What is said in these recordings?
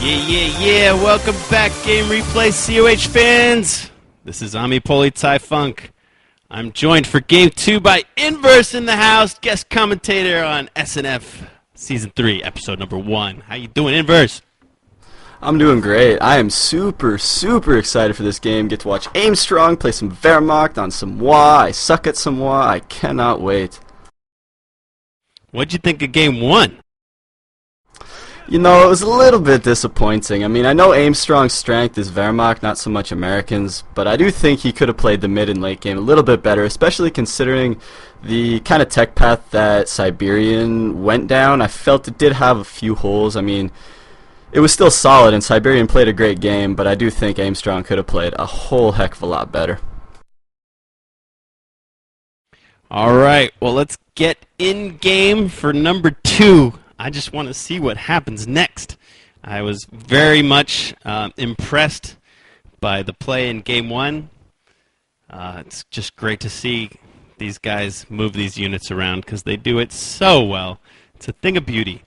Yeah, welcome back, Game Replay COH fans. This is AmiPolizeiFunk. I'm joined for Game 2 by Inverse in the house, guest commentator on SNF Season 3, Episode number 1. How you doing, Inverse? I'm doing great. I am super excited for this game. Get to watch Aimstrong play some Wehrmacht on some Wa. I suck at some Wa. I cannot wait. What'd you think of Game 1? You know, it was a little bit disappointing. I mean, I know Aimstrong's strength is Wehrmacht, not so much Americans, but I do think he could have played the mid and late game a little bit better, especially considering the kind of tech path that Siberian went down. I felt it did have a few holes. I mean, it was still solid, and Siberian played a great game, but I do think Aimstrong could have played a whole heck of a lot better. Alright, well, let's get in game for number 2. I just want to see what happens next. I was very much impressed by the play in Game 1. It's just great to see these guys move these units around because they do it so well. It's a thing of beauty.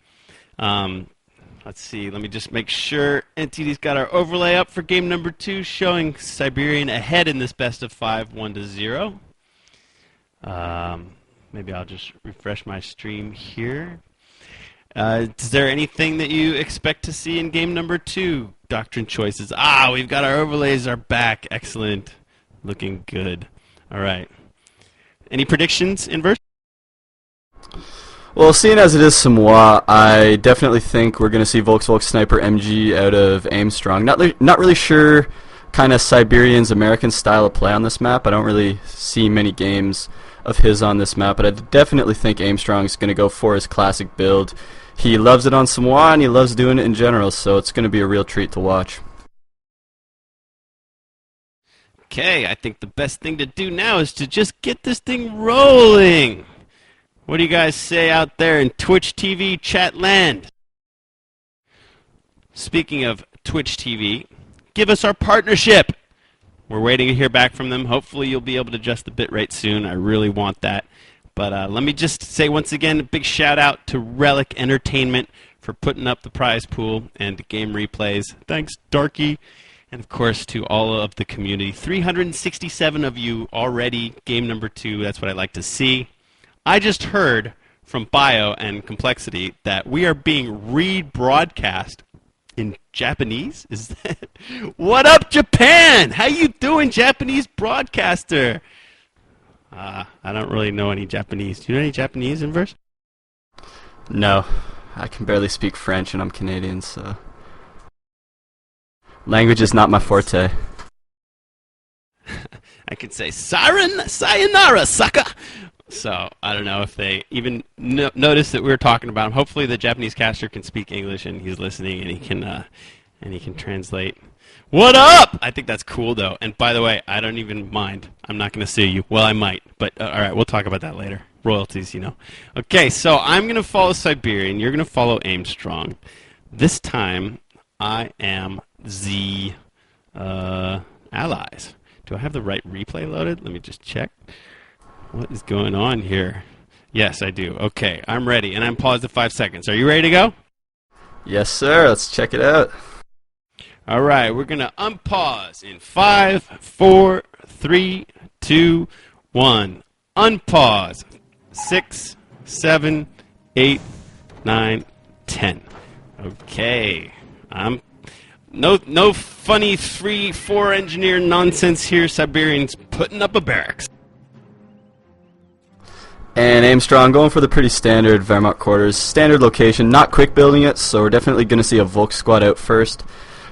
Let's see, let me just make sure NTD's got our overlay up for game number 2, showing Siberian ahead in this best of 5, 1-0. Maybe I'll just refresh my stream here. Is there anything that you expect to see in game number 2? Doctrine choices. We've got our overlays are back. Excellent. Looking good. All right. Any predictions, Inverse? Well, seeing as it is Samoa, I definitely think we're going to see Volkswagen Sniper MG out of Aimstrong. Not really sure kind of Siberian's American style of play on this map. I don't really see many games of his on this map, but I definitely think Aimstrong's going to go for his classic build. He loves it on Samoa, and he loves doing it in general, so it's going to be a real treat to watch. Okay, I think the best thing to do now is to just get this thing rolling. What do you guys say out there in Twitch TV chat land? Speaking of Twitch TV, give us our partnership. We're waiting to hear back from them. Hopefully you'll be able to adjust the bitrate soon. I really want that. But let me just say once again a big shout out to Relic Entertainment for putting up the prize pool and game replays. Thanks, Darky. And of course to all of the community. 367 of you already, game number 2. That's what I like to see. I just heard from Bio and Complexity that we are being rebroadcast in Japanese? Is that what up, Japan? How you doing, Japanese broadcaster? I don't really know any Japanese. Do you know any Japanese, Inverse? No, I can barely speak French, and I'm Canadian, so language is not my forte. I could say sayonara, sucker. So I don't know if they even notice that we were talking about him. Hopefully the Japanese caster can speak English and he's listening and he can translate. What up? I think that's cool though. And by the way, I don't even mind. I'm not going to sue you. Well, I might, but all right, we'll talk about that later. Royalties, you know. Okay, so I'm going to follow Siberian. You're going to follow Aimstrong. This time I am the allies. Do I have the right replay loaded? Let me just check. What is going on here? Yes, I do. Okay, I'm ready, and I'm paused at 5 seconds. Are you ready to go? Yes, sir. Let's check it out. All right, we're going to unpause in 5, 4, 3, 2, 1. Unpause. 6, 7, 8, 9, 10. Okay. No funny 3-4 engineer nonsense here. Siberian's putting up a barracks. And Aimstrong going for the pretty standard Wehrmacht quarters. Standard location, not quick building it, so we're definitely going to see a Volk squad out first.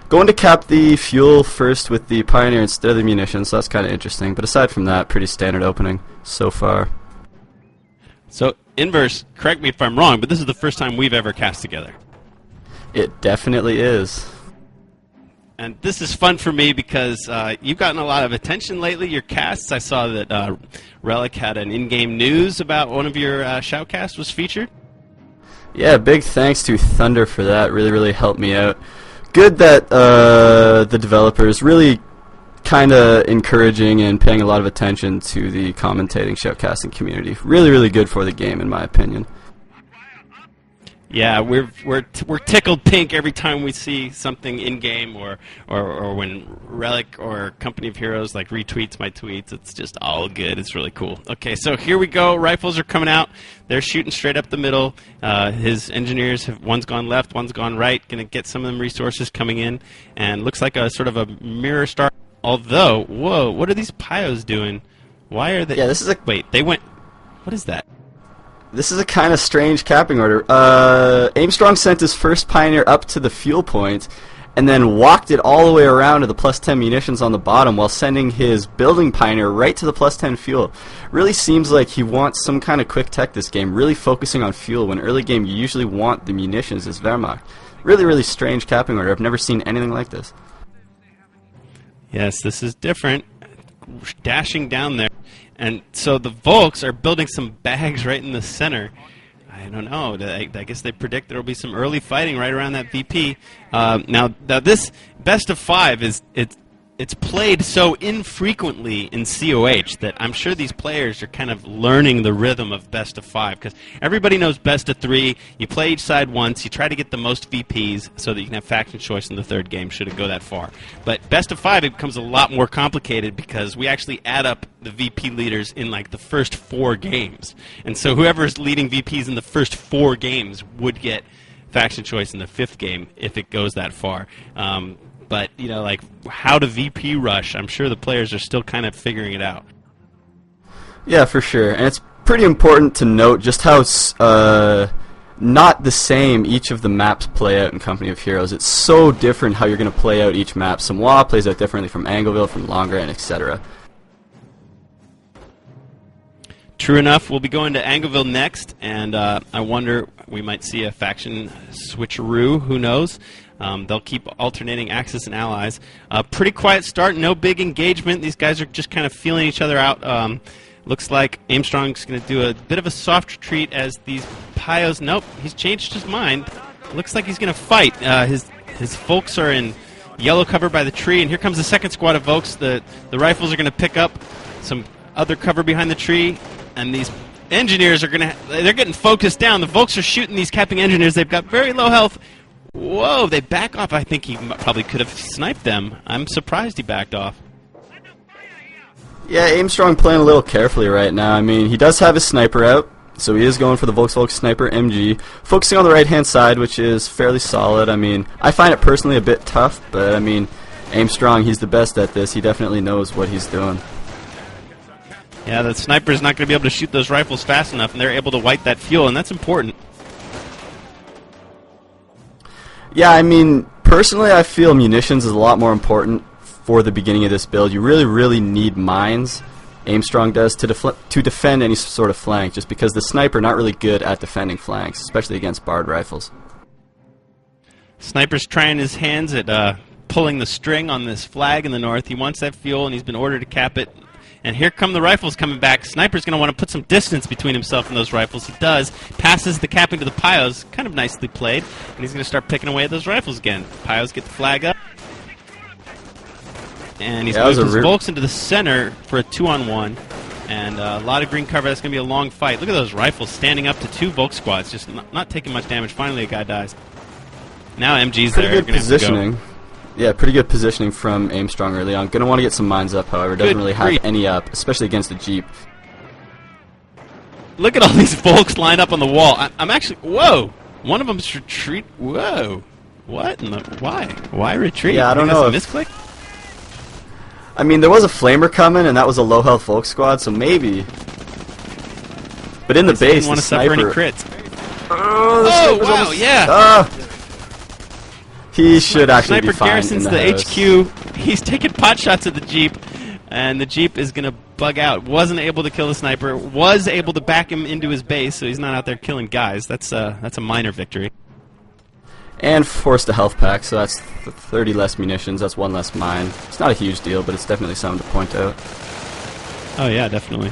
Going to cap the fuel first with the Pioneer instead of the munitions, so that's kind of interesting. But aside from that, pretty standard opening so far. So, Inverse, correct me if I'm wrong, but this is the first time we've ever cast together. It definitely is. And this is fun for me because you've gotten a lot of attention lately, your casts. I saw that Relic had an in-game news about one of your shoutcasts was featured. Yeah, big thanks to Thunder for that. Really helped me out. Good that the developers really kind of encouraging and paying a lot of attention to the commentating shoutcasting community. Really good for the game, in my opinion. Yeah, we're tickled pink every time we see something in game or when Relic or Company of Heroes like retweets my tweets. It's just all good. It's really cool. Okay, so here we go. Rifles are coming out. They're shooting straight up the middle. His engineers have one's gone left, one's gone right. Going to get some of them resources coming in, and looks like a sort of a mirror star. Although, whoa, what are these Pios doing? Why are they? Yeah, this is a wait. They went. What is that? This is a kind of strange capping order. Aimstrong sent his first Pioneer up to the fuel point and then walked it all the way around to the plus 10 munitions on the bottom while sending his building Pioneer right to the plus 10 fuel. Really seems like he wants some kind of quick tech this game, really focusing on fuel when early game you usually want the munitions as Wehrmacht. Really, really strange capping order. I've never seen anything like this. Yes, this is different. Dashing down there. And so the Volks are building some bags right in the center. I don't know. I guess they predict there will be some early fighting right around that VP. Now this best of 5 it's played so infrequently in COH that I'm sure these players are kind of learning the rhythm of best of 5 because everybody knows best of 3. You play each side once. You try to get the most VPs so that you can have faction choice in the third game should it go that far. But best of 5 it becomes a lot more complicated because we actually add up the VP leaders in like the first 4 games. And so whoever's leading VPs in the first 4 games would get faction choice in the 5th game if it goes that far. But, you know, like, how to VP rush, I'm sure the players are still kind of figuring it out. Yeah, for sure. And it's pretty important to note just how not the same each of the maps play out in Company of Heroes. It's so different how you're going to play out each map. Samoa plays out differently from Angleville, from Longrand, etc. True enough, we'll be going to Angleville next, and I wonder, we might see a faction switcheroo, who knows? They'll keep alternating Axis and allies. Pretty quiet start, no big engagement. These guys are just kind of feeling each other out. Looks like Aimstrong's going to do a bit of a soft retreat as these Pios... Nope, he's changed his mind. Looks like he's going to fight. His folks are in yellow cover by the tree, and here comes the second squad of Volks. The rifles are going to pick up some other cover behind the tree, and these engineers are going to... They're getting focused down. The Volks are shooting these capping engineers. They've got very low health. Whoa, they back off. I think he probably could have sniped them. I'm surprised he backed off. Yeah, Aimstrong playing a little carefully right now. I mean, he does have his sniper out, so he is going for the Volkswagen Sniper MG, focusing on the right-hand side, which is fairly solid. I mean, I find it personally a bit tough, but I mean, Aimstrong, he's the best at this. He definitely knows what he's doing. Yeah, the sniper's not going to be able to shoot those rifles fast enough, and they're able to wipe that fuel, and that's important. Yeah, I mean, personally, I feel munitions is a lot more important for the beginning of this build. You really, really need mines, Aimstrong does, to defend any sort of flank, just because the sniper not really good at defending flanks, especially against barred rifles. Sniper's trying his hands at pulling the string on this flag in the north. He wants that fuel, and he's been ordered to cap it. And here come the rifles coming back. Sniper's going to want to put some distance between himself and those rifles. He does. Passes the capping to the Pios. Kind of nicely played. And he's going to start picking away at those rifles again. Pios get the flag up. And he's moved his Volks into the center for a 2-on-1. And a lot of green cover. That's going to be a long fight. Look at those rifles standing up to 2 Volk squads. Just not taking much damage. Finally, a guy dies. Now MG's there. Pretty good positioning. Yeah, pretty good positioning from Aimstrong early on. Gonna want to get some mines up, however. Doesn't really have any up, especially against the Jeep. Look at all these Volks lined up on the wall. I'm actually... Whoa! One of them's retreat... Whoa! What in the... Why? Why retreat? Yeah, I don't know. Misclick? I mean, there was a Flamer coming, and that was a low-health Volk squad, so maybe... But in the base, the sniper... Didn't want to suffer any crits. Oh, wow, yeah! He should actually be fine Garrison's in the house. HQ. He's taking pot shots at the Jeep, and the Jeep is going to bug out. Wasn't able to kill the sniper. Was able to back him into his base, so he's not out there killing guys. That's a minor victory. And forced a health pack, so that's 30 less munitions. That's 1 less mine. It's not a huge deal, but it's definitely something to point out. Oh yeah, definitely.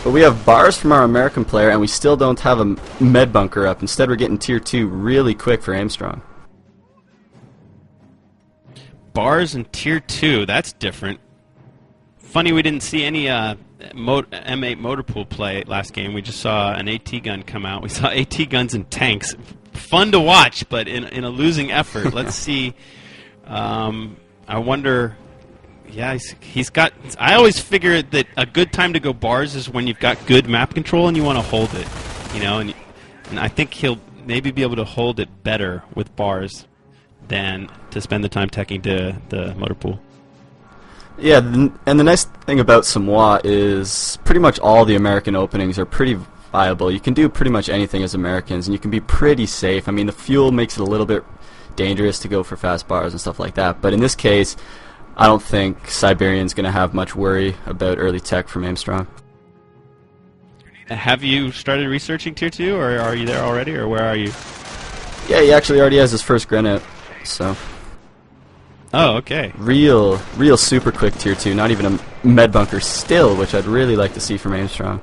But we have bars from our American player, and we still don't have a med bunker up. Instead, we're getting tier 2 really quick for Aimstrong. Bars and tier 2, that's different. Funny we didn't see any M8 motor pool play last game. We just saw an AT gun come out. We saw AT guns and tanks. Fun to watch, but in a losing effort. Let's see. I wonder. Yeah, he's got. I always figure that a good time to go bars is when you've got good map control and you want to hold it. You know, and I think he'll maybe be able to hold it better with bars than to spend the time teching to the motor pool. Yeah, and the nice thing about Samoa is pretty much all the American openings are pretty viable. You can do pretty much anything as Americans, and you can be pretty safe. I mean, the fuel makes it a little bit dangerous to go for fast bars and stuff like that, but in this case, I don't think Siberian's going to have much worry about early tech from Aimstrong. Have you started researching Tier 2, or are you there already, or where are you? Yeah, he actually already has his first grenade, so... Oh, okay. Real super quick Tier 2, not even a med bunker still, which I'd really like to see from Aimstrong.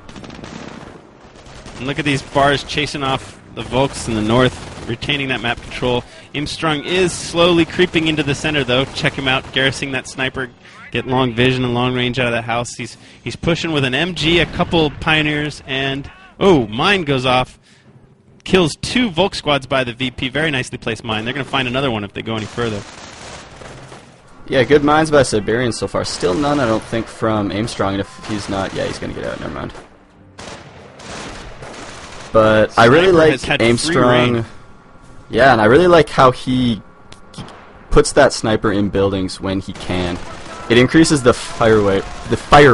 And look at these bars chasing off the Volks in the north, retaining that map control. Aimstrong is slowly creeping into the center, though. Check him out, garrisoning that sniper, get long vision and long range out of that house. He's pushing with an MG, a couple Pioneers, and... Oh, mine goes off. Kills 2 Volk squads by the VP. Very nicely placed mine. They're going to find another one if they go any further. Yeah, good mines by Siberian so far. Still none, I don't think, from Aimstrong. And if he's not, yeah, he's going to get out. Never mind. But I really like Aimstrong. Yeah, and I really like how he puts that sniper in buildings when he can. It increases the fire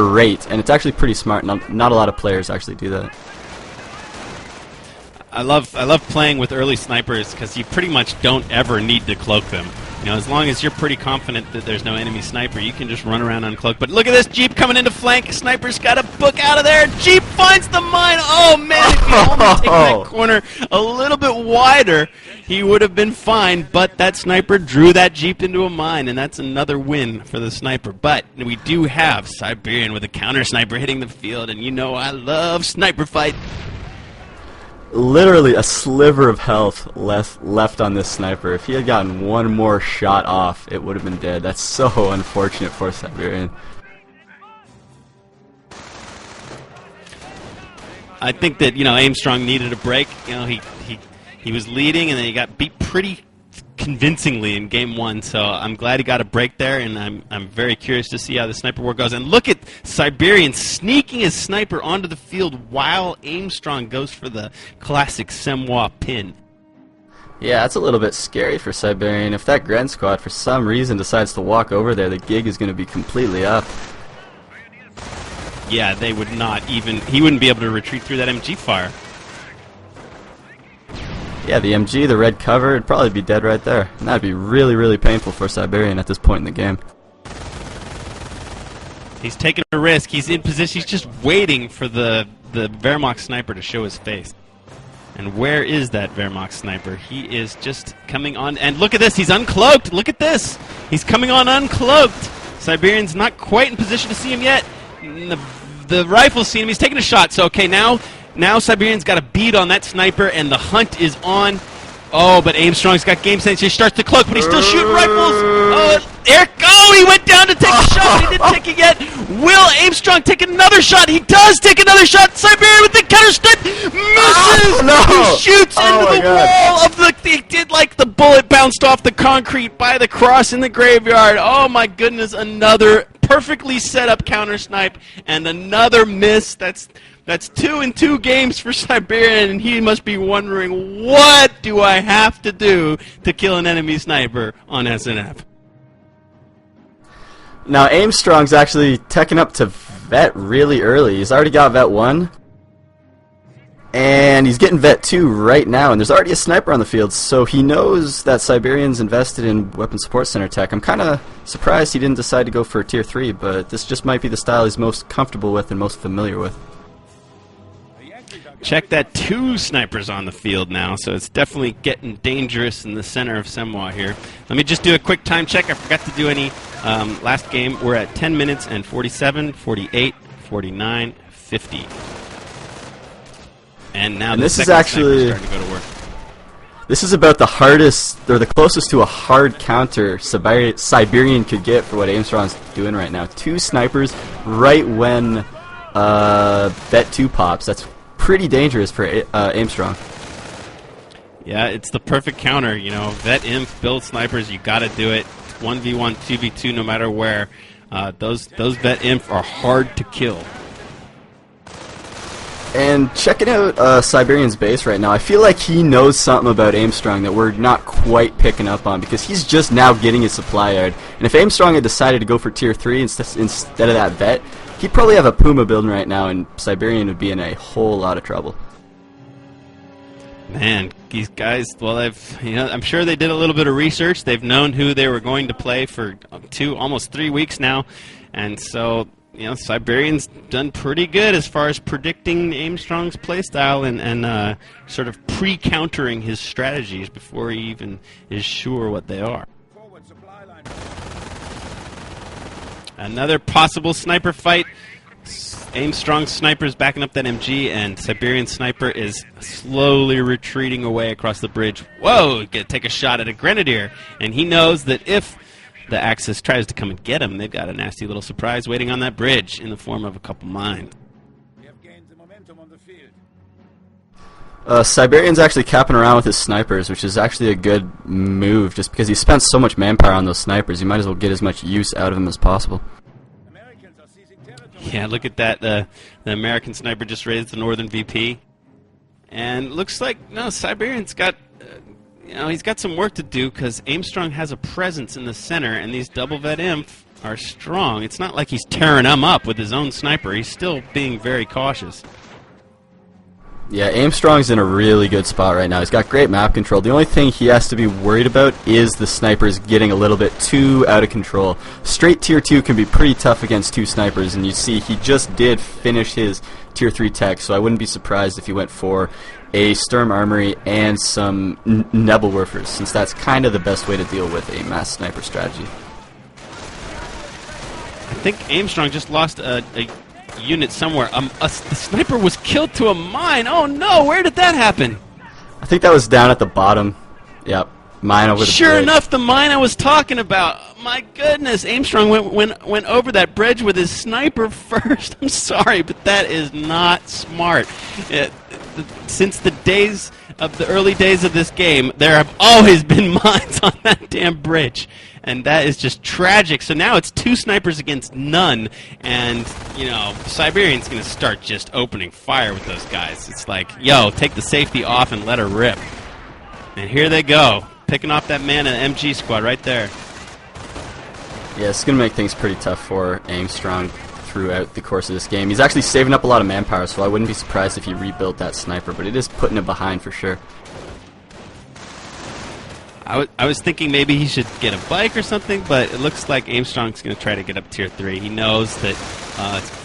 rate, and it's actually pretty smart. Not a lot of players actually do that. I love playing with early snipers because you pretty much don't ever need to cloak them. You know, as long as you're pretty confident that there's no enemy sniper, you can just run around uncloaked. But look at this Jeep coming into flank. Sniper's got to book out of there. Jeep finds the mine. Oh, man, if he only taken that corner a little bit wider, he would have been fine. But that sniper drew that Jeep into a mine, and that's another win for the sniper. But we do have Siberian with a counter sniper hitting the field, and you know I love sniper fight. Literally a sliver of health left on this sniper. If he had gotten one more shot off, it would have been dead. That's so unfortunate for Siberian. I think that, you know, Aimstrong needed a break. You know, he was leading and then he got beat pretty convincingly in game 1, so I'm glad he got a break there, and I'm very curious to see how the sniper war goes. And look at Siberian sneaking his sniper onto the field while Aimstrong goes for the classic Semois pin. Yeah, that's a little bit scary for Siberian. If that Gren squad for some reason decides to walk over there, the gig is going to be completely up. Yeah, they would not even... He wouldn't be able to retreat through that MG fire. Yeah, the MG, the red cover, it'd probably be dead right there. And that'd be really, really painful for Siberian at this point in the game. He's taking a risk. He's in position. He's just waiting for the Wehrmacht sniper to show his face. And where is that Wehrmacht sniper? He is just coming on. And look at this. He's uncloaked. Look at this. He's coming on uncloaked. Siberian's not quite in position to see him yet. The rifle's seen him. He's taking a shot. So, okay, now Siberian's got a bead on that sniper, and the hunt is on. Oh, but Aimstrong's got game sense. He starts to cloak, but he's still shooting rifles. Oh, Eric! Oh, he went down to take a shot, but he didn't take it yet. Will Aimstrong take another shot? He does take another shot. Siberian with the counter strike misses. No. He shoots into the wall of the. He did like the bullet bounced off the concrete by the cross in the graveyard. Oh my goodness! Another perfectly set up counter snipe and another miss. That's 2 in 2 games for Siberian, and he must be wondering, what do I have to do to kill an enemy sniper on SNF? Now, Aimstrong's actually teching up to Vet really early. He's already got Vet 1, and he's getting Vet 2 right now, and there's already a sniper on the field, so he knows that Siberian's invested in Weapon Support Center tech. I'm kind of surprised he didn't decide to go for Tier 3, but this just might be the style he's most comfortable with and most familiar with. Check that, 2 snipers on the field now, so it's definitely getting dangerous in the center of Semois here. Let me just do a quick time check. I forgot to do any last game. We're at 10 minutes and 47, 48, 49, 50. And now and the this second is actually starting to go to work. This is about the hardest, or the closest to a hard counter Siberian could get for what Aimstrong's doing right now. 2 snipers right when vet 2 pops. That's pretty dangerous for Aimstrong. Yeah, it's the perfect counter. You know, vet imp, build snipers. You got to do it. 1v1, 2v2, no matter where. Those vet imp are hard to kill. And checking out Siberian's base right now, I feel like he knows something about Aimstrong that we're not quite picking up on, because he's just now getting his supply yard. And if Aimstrong had decided to go for tier 3 instead of that vet, he'd probably have a Puma building right now, and Siberian would be in a whole lot of trouble. Man, these guys, well, I'm sure they did a little bit of research. They've known who they were going to play for almost 3 weeks now, and so, you know, Siberian's done pretty good as far as predicting Aimstrong's playstyle and sort of pre-countering his strategies before he even is sure what they are. Another possible sniper fight. Aimstrong sniper's backing up that MG, and Siberian sniper is slowly retreating away across the bridge. Whoa! Take a shot at a grenadier, and he knows that if the Axis tries to come and get him, they've got a nasty little surprise waiting on that bridge in the form of a couple mines. We have gained the momentum on the field. Siberian's actually capping around with his snipers, which is actually a good move, just because he spent so much manpower on those snipers. You might as well get as much use out of them as possible. Yeah, look at that. The American sniper just raised the northern VP. And looks like, no, Siberian's got, he's got some work to do, because Aimstrong has a presence in the center, and these double vet imp are strong. It's not like he's tearing them up with his own sniper. He's still being very cautious. Yeah, Aimstrong's in a really good spot right now. He's got great map control. The only thing he has to be worried about is the snipers getting a little bit too out of control. Straight tier 2 can be pretty tough against 2 snipers, and you see he just did finish his tier 3 tech, so I wouldn't be surprised if he went for a Sturm Armory and some Nebelwerfers, since that's kind of the best way to deal with a mass sniper strategy. I think Aimstrong just lost a unit somewhere. The sniper was killed to a mine. Oh no, where did that happen? I think that was down at the bottom. Yep, mine over the bridge. Sure enough, the mine I was talking about. My goodness, Aimstrong went over that bridge with his sniper first. I'm sorry, but that is not smart. Since the early days of this game, there have always been mines on that damn bridge. And that is just tragic. So now it's 2 snipers against none, and, Siberian's going to start just opening fire with those guys. It's like, yo, take the safety off and let her rip. And here they go, picking off that man in the MG squad right there. Yeah, it's going to make things pretty tough for Aimstrong throughout the course of this game. He's actually saving up a lot of manpower, so I wouldn't be surprised if he rebuilt that sniper, but it is putting him behind for sure. I was thinking maybe he should get a bike or something, but it looks like Aimstrong's going to try to get up tier 3. He knows that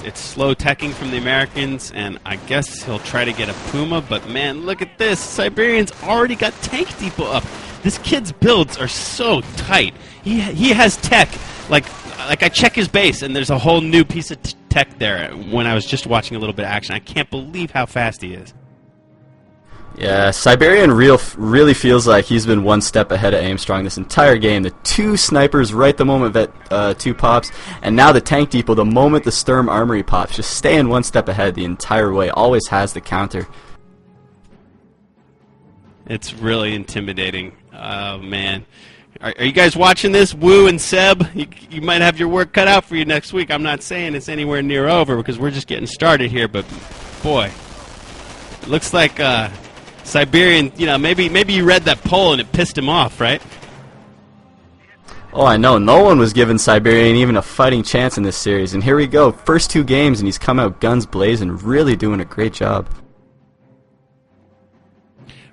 it's slow teching from the Americans, and I guess he'll try to get a Puma, but man, look at this. Siberian's already got tank depot up. This kid's builds are so tight. He has tech. Like I check his base, and there's a whole new piece of tech there when I was just watching a little bit of action. I can't believe how fast he is. Yeah, Siberian really feels like he's been one step ahead of Aimstrong this entire game. The 2 snipers right the moment that 2 pops, and now the tank depot the moment the Sturm Armory pops. Just staying one step ahead the entire way. Always has the counter. It's really intimidating. Oh, man. Are you guys watching this? Woo and Seb, you might have your work cut out for you next week. I'm not saying it's anywhere near over, because we're just getting started here, but boy, it looks like Siberian, maybe you read that poll and it pissed him off, right? Oh, I know. No one was giving Siberian even a fighting chance in this series, and here we go. First 2 games, and he's come out guns blazing, really doing a great job.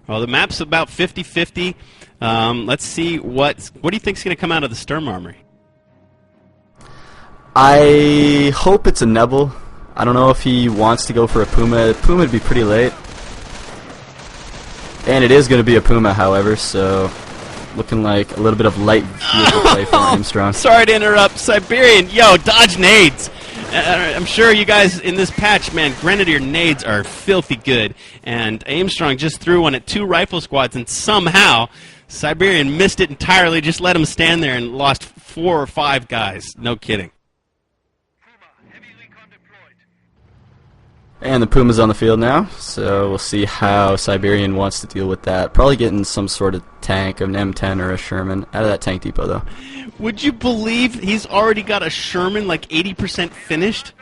Well, the map's about 50-50. Let's see what do you think's going to come out of the Sturm Armory? I hope it's a Nebel. I don't know if he wants to go for a Puma. Puma would be pretty late. And it is going to be a Puma, however, so looking like a little bit of light vehicle play for Aimstrong. Sorry to interrupt. Siberian, yo, dodge nades. I'm sure you guys in this patch, man, Grenadier nades are filthy good. And Aimstrong just threw one at 2 rifle squads, and somehow Siberian missed it entirely, just let him stand there and lost 4 or 5 guys. No kidding. And the Puma's on the field now, so we'll see how Siberian wants to deal with that. Probably getting some sort of tank, an M10 or a Sherman, out of that tank depot, though. Would you believe he's already got a Sherman like 80% finished?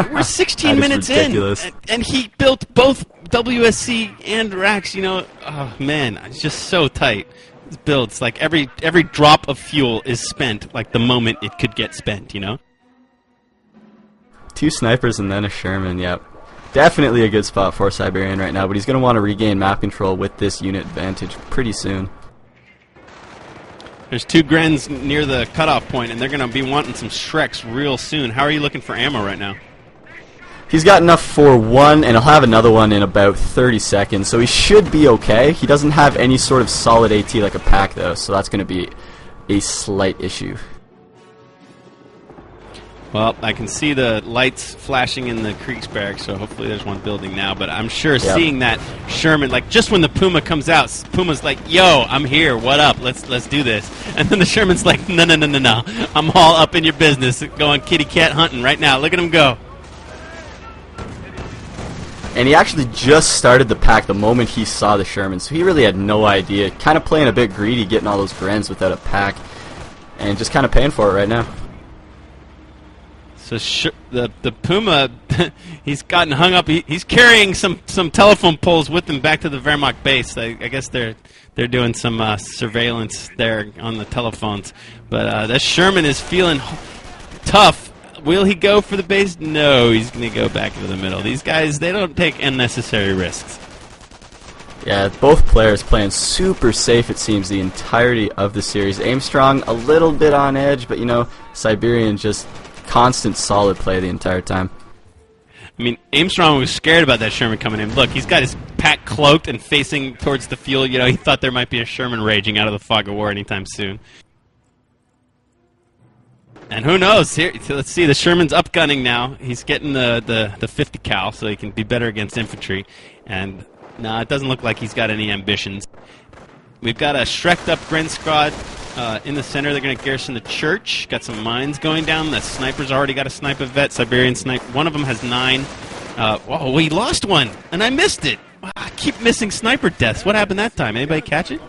We're 16 minutes ridiculous. in, and he built both WSC and racks. You know, oh man, it's just so tight. His builds, like every drop of fuel is spent like the moment it could get spent. You know. 2 snipers and then a Sherman, yep. Definitely a good spot for Siberian right now, but he's going to want to regain map control with this unit advantage pretty soon. There's 2 Grens near the cutoff point, and they're going to be wanting some Shreks real soon. How are you looking for ammo right now? He's got enough for 1, and he'll have another one in about 30 seconds, so he should be okay. He doesn't have any sort of solid AT like a pack, though, so that's going to be a slight issue. Well, I can see the lights flashing in the Kriegsberg, so hopefully there's one building now. But I'm sure seeing that Sherman, like just when the Puma comes out, Puma's like, "Yo, I'm here. What up? Let's do this." And then the Sherman's like, "No, no, no, no, no. I'm all up in your business. Going kitty cat hunting right now. Look at him go." And he actually just started the pack the moment he saw the Sherman, so he really had no idea. Kind of playing a bit greedy, getting all those Grens without a pack, and just kind of paying for it right now. So the Puma, he's gotten hung up. He's carrying some telephone poles with him back to the Wehrmacht base. I guess they're doing some surveillance there on the telephones. But that Sherman is feeling tough. Will he go for the base? No, he's going to go back into the middle. These guys, they don't take unnecessary risks. Yeah, both players playing super safe, it seems, the entirety of the series. Aimstrong a little bit on edge, but, you know, Siberian just constant solid play the entire time. I mean, Aimstrong was scared about that Sherman coming in. Look, he's got his pack cloaked and facing towards the fuel. You know, he thought there might be a Sherman raging out of the fog of war anytime soon. And who knows? Here, let's see. The Sherman's upgunning now. He's getting the 50 cal, so he can be better against infantry. And no, it doesn't look like he's got any ambitions. We've got a Shrek'd up Gren squad in the center. They're going to garrison the church. Got some mines going down. The sniper's already got a sniper vet. Siberian snipe. One of them has 9. Whoa, we lost one, and I missed it. Wow, I keep missing sniper deaths. What happened that time? Anybody catch it?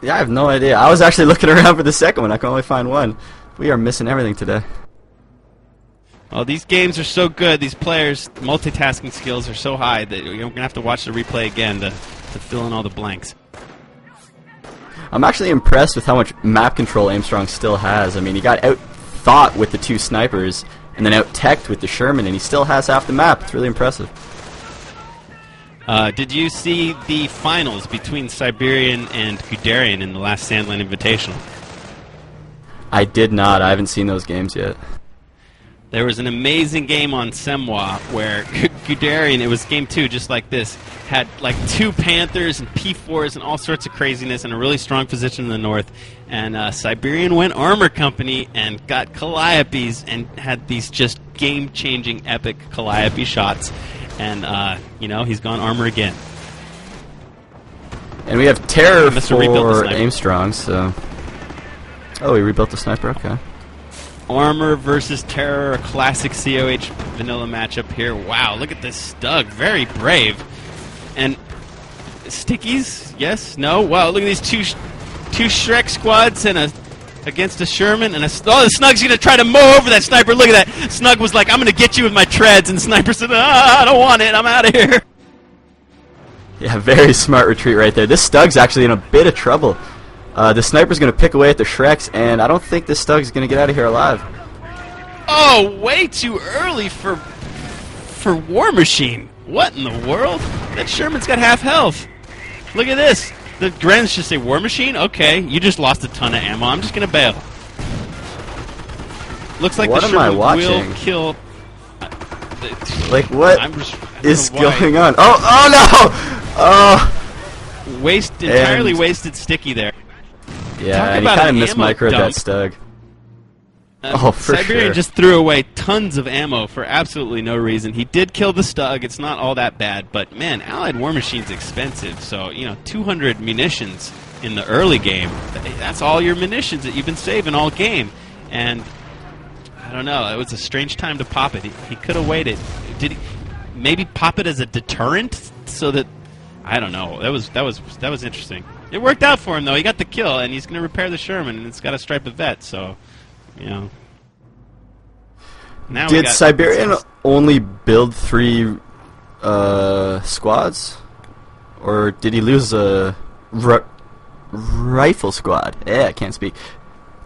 Yeah, I have no idea. I was actually looking around for the second one. I can only find one. We are missing everything today. Well, these games are so good. These players' multitasking skills are so high that you're going to have to watch the replay again to fill in all the blanks. I'm actually impressed with how much map control Aimstrong still has. I mean, he got out-thought with the 2 snipers, and then out-teched with the Sherman, and he still has half the map. It's really impressive. Did you see the finals between Siberian and Guderian in the last Sandland Invitational? I did not. I haven't seen those games yet. There was an amazing game on Semwa where Guderian, it was game 2 just like this, had like 2 Panthers and P4s and all sorts of craziness and a really strong position in the north. And Siberian went Armor Company and got Calliopes and had these just game-changing epic Calliope shots. And, you know, he's gone Armor again. And we have Terror for Sniper. Aimstrong, so... Oh, he rebuilt the sniper, okay. Armor versus Terror, a classic COH vanilla matchup here. Wow, look at this Stug, very brave. And Stickies, yes, no? Wow, look at these two Shrek squads and against a Sherman and the Snug's gonna try to mow over that sniper. Look at that. Snug was like, I'm gonna get you with my treads, and Sniper said, I don't want it, I'm out of here. Yeah, very smart retreat right there. This Stug's actually in a bit of trouble. The sniper's going to pick away at the Shreks, and I don't think this Stug's going to get out of here alive. Oh, way too early for War Machine. What in the world? That Sherman's got half health. Look at this. The Grens just say, War Machine? Okay, you just lost a ton of ammo. I'm just going to bail. Looks like what the am I Sherman watching? will kill... Like, what is going on? Oh no! Oh! Entirely wasted Sticky there. Yeah, and he kind of mismicroed that Stug. Oh, for Siberian sure. just threw away tons of ammo for absolutely no reason. He did kill the Stug. It's not all that bad, but man, Allied War Machine's expensive. So, you know, 200 munitions in the early game, that's all your munitions that you've been saving all game. And I don't know, it was a strange time to pop it. He could have waited. maybe pop it as a deterrent so that I don't know. That was interesting. It worked out for him though. He got the kill, and he's going to repair the Sherman, and it's got a stripe of vet. So, you know. Now did Siberian only build 3 squads, or did he lose a rifle squad? I can't speak.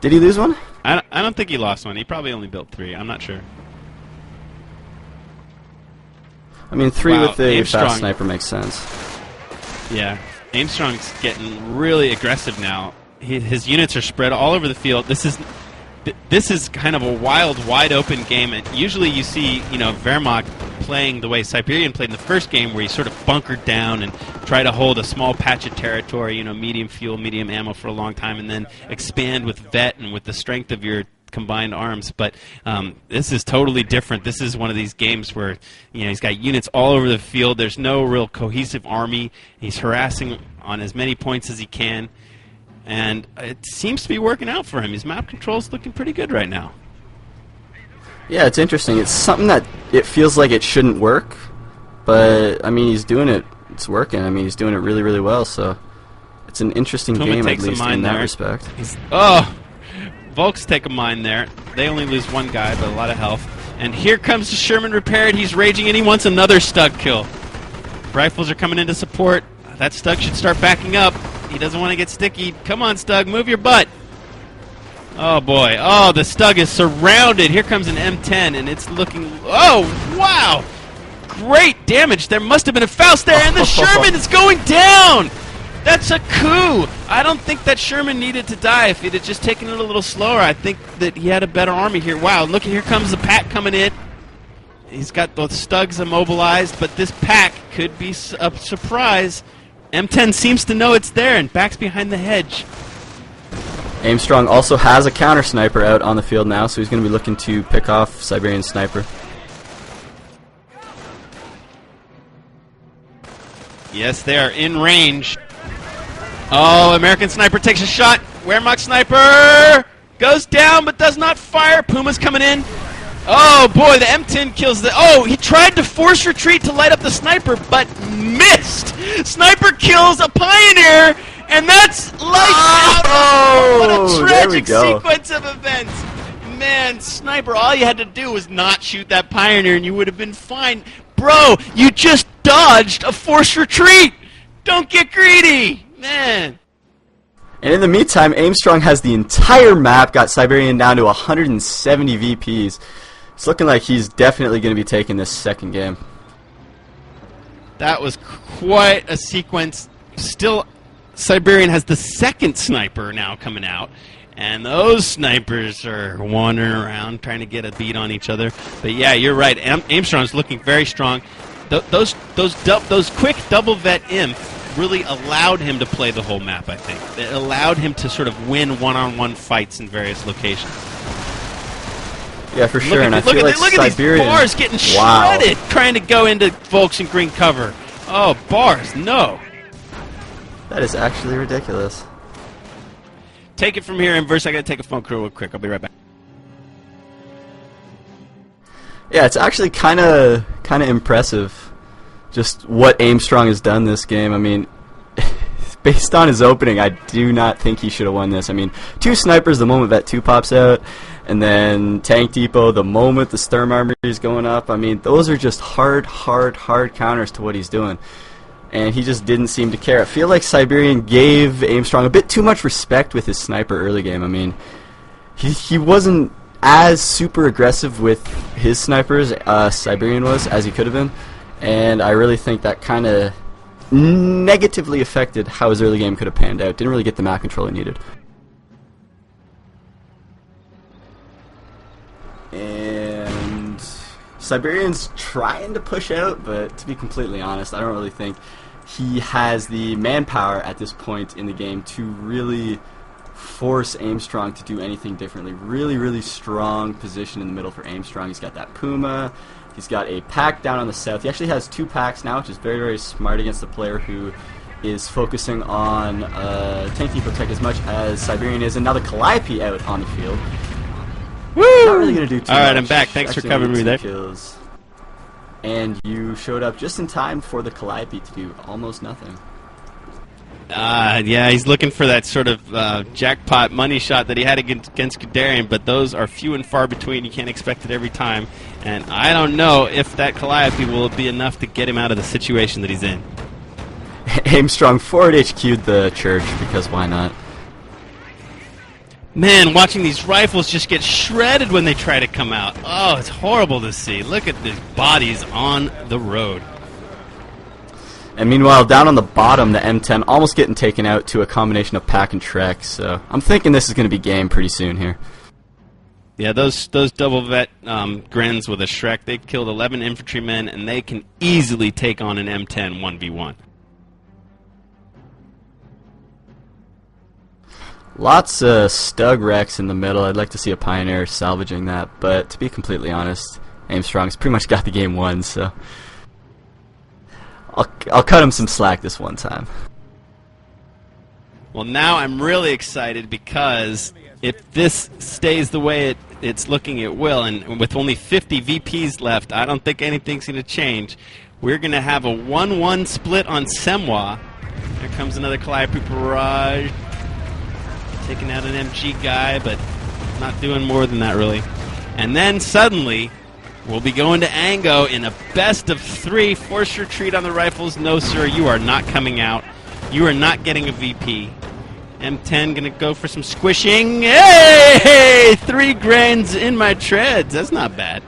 Did he lose one? I don't think he lost one. He probably only built 3. I'm not sure. I mean, 3 Wow, with a Aimstrong. fast sniper makes sense. Yeah, Aimstrong's getting really aggressive now. His units are spread all over the field. This is kind of a wild, wide open game. And usually you see, Wehrmacht playing the way Siberian played in the first game, where you sort of bunkered down and try to hold a small patch of territory, medium fuel, medium ammo for a long time, and then expand with vet and with the strength of your combined arms. But this is totally different. This is one of these games where he's got units all over the field. There's no real cohesive army. He's harassing on as many points as he can, and it seems to be working out for him. His map control's looking pretty good right now. Yeah, it's interesting. It's something that it feels like it shouldn't work, but I mean, he's doing it. It's working. I mean, he's doing it really, really well. So it's an interesting Puma game, at takes a least mine in that there. respect. Volks take a mine there. They only lose one guy, but a lot of health. And here comes the Sherman repaired. He's raging, and he wants another Stug kill. Rifles are coming in to support. That Stug should start backing up. He doesn't want to get sticky. Come on, Stug, move your butt. Oh, boy. Oh, the Stug is surrounded. Here comes an M10, and it's looking... Oh, wow! Great damage. There must have been a Faust there, and the Sherman is going down! That's a coup! I don't think that Sherman needed to die. If he'd have just taken it a little slower, I think that he had a better army here. Wow, look, here comes the pack coming in. He's got both Stugs immobilized, but this pack could be a surprise. M10 seems to know it's there and backs behind the hedge. Aimstrong also has a counter sniper out on the field now, so he's going to be looking to pick off Siberian sniper. Yes, they are in range. Oh, American sniper takes a shot. Wehrmacht sniper goes down but does not fire. Puma's coming in. Oh, boy, the M10 kills the... Oh, he tried to force retreat to light up the sniper, but missed. Sniper kills a Pioneer, and that's lights out. What a tragic sequence of events. Man, Sniper, all you had to do was not shoot that Pioneer, and you would have been fine. Bro, you just dodged a forced retreat. Don't get greedy. Man. And in the meantime, Aimstrong has the entire map, got Siberian down to 170 VPs. It's looking like he's definitely going to be taking this second game. That was quite a sequence. Still, Siberian has the second sniper now coming out, and those snipers are wandering around trying to get a beat on each other. But yeah, you're right. Aimstrong's looking very strong. Those quick double vet imp really allowed him to play the whole map, I think. It allowed him to sort of win one-on-one fights in various locations. Yeah, for sure. And I feel like look at these bars getting shredded trying to go into Volks and green cover. Oh, bars, no. That is actually ridiculous. Take it from here, Inverse. I got to take a phone call real quick. I'll be right back. Yeah, it's actually kind of impressive just what Aimstrong has done this game. I mean, based on his opening, I do not think he should have won this. I mean, 2 snipers the moment that 2 pops out, and then Tank Depot the moment the Sturm Armory is going up. I mean, those are just hard counters to what he's doing. And he just didn't seem to care. I feel like Siberian gave Aimstrong a bit too much respect with his sniper early game. I mean, he wasn't as super aggressive with his snipers, Siberian was, as he could have been. And I really think that kind of negatively affected how his early game could have panned out. Didn't really get the map control it needed. And Siberian's trying to push out, but to be completely honest, I don't really think he has the manpower at this point in the game to really force Aimstrong to do anything differently. Really strong position in the middle for Aimstrong. He's got that Puma. He's got a pack down on the south. He actually has 2 packs now, which is very smart against the player who is focusing on Tank Depot Tech as much as Siberian is. And now the Calliope out on the field. Woo! Not really going to do too much. All right, I'm back. Thanks for covering me there. Kills. and you showed up just in time for the Calliope to do almost nothing. Yeah, he's looking for that sort of jackpot money shot that he had against Guderian, but those are few and far between. You can't expect it every time. And I don't know if that Calliope will be enough to get him out of the situation that he's in. Aimstrong forward HQ'd the church, because why not? Man, watching these rifles just get shredded when they try to come out. Oh, it's horrible to see. Look at these bodies on the road. And meanwhile, down on the bottom, the M10 almost getting taken out to a combination of Pack and Trek, so I'm thinking this is going to be game pretty soon here. Yeah, those double vet Grens with a Shrek, they killed 11 infantrymen, and they can easily take on an M10 1v1. Lots of Stug wrecks in the middle. I'd like to see a Pioneer salvaging that, but to be completely honest, Aimstrong's pretty much got the game won, so I'll cut him some slack this one time. Well, now I'm really excited because if this stays the way it's looking, it will, and with only 50 VPs left, I don't think anything's going to change. We're going to have a 1-1 split on Semwa. There comes another Calliope barrage. Taking out an MG guy, but not doing more than that, really. And then suddenly, we'll be going to Ango in a best of 3. Force retreat on the rifles. No, sir, you are not coming out. You are not getting a VP. M10 gonna go for some squishing. Hey! 3 grains in my treads. That's not bad.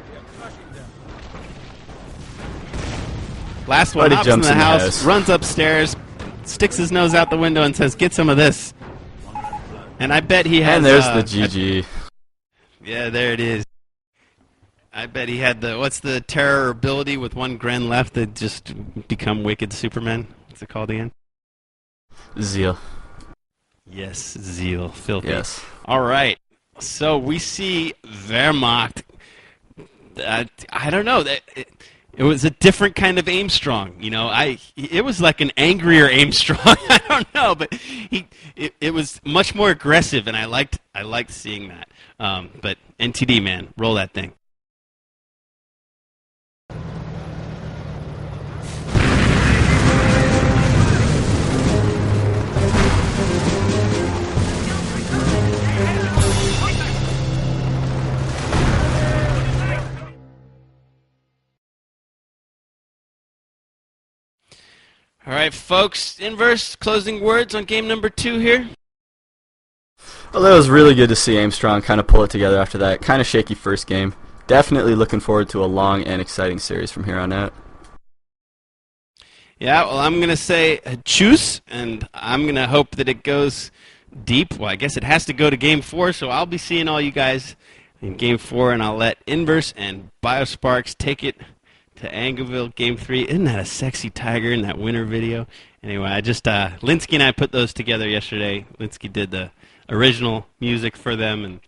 Last one hops in the house, runs upstairs, sticks his nose out the window and says, "Get some of this." And I bet he has... And there's the GG. Yeah, there it is. I bet he had the... What's the terror ability with 1 Gren left that just become Wicked Superman? What's it called again? Zeal. Yes, Zeal. Filthy. Yes. All right. So we see Wehrmacht. I don't know. It was a different kind of Aimstrong, you know. It was like an angrier Aimstrong. I don't know, but it was much more aggressive, and I liked seeing that. But NTD, man, roll that thing. All right, folks, Inverse, closing words on game number 2 here? Well, it was really good to see Aimstrong kind of pull it together after that kind of shaky first game. Definitely looking forward to a long and exciting series from here on out. Yeah, well, I'm going to say choose, and I'm going to hope that it goes deep. Well, I guess it has to go to game 4, so I'll be seeing all you guys in game 4, and I'll let Inverse and Biosparks take it to Angerville game 3. Isn't that a sexy tiger in that winter video? Anyway, I just Linsky and I put those together yesterday. Linsky did the original music for them,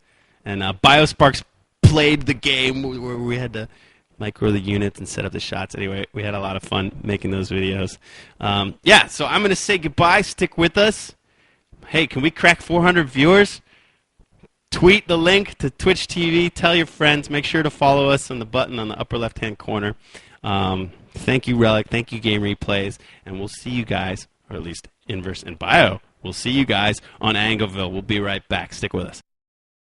and Biosparks played the game where we had to micro the units and set up the shots. Anyway, we had a lot of fun making those videos. Yeah, so I'm going to say goodbye. Stick with us. Hey, can we crack 400 viewers? Tweet the link to Twitch TV. Tell your friends. Make sure to follow us on the button on the upper left-hand corner. Thank you, Relic. Thank you, Game Replays. And we'll see you guys, or at least Inverse and Bio. We'll see you guys on Angleville. We'll be right back. Stick with us.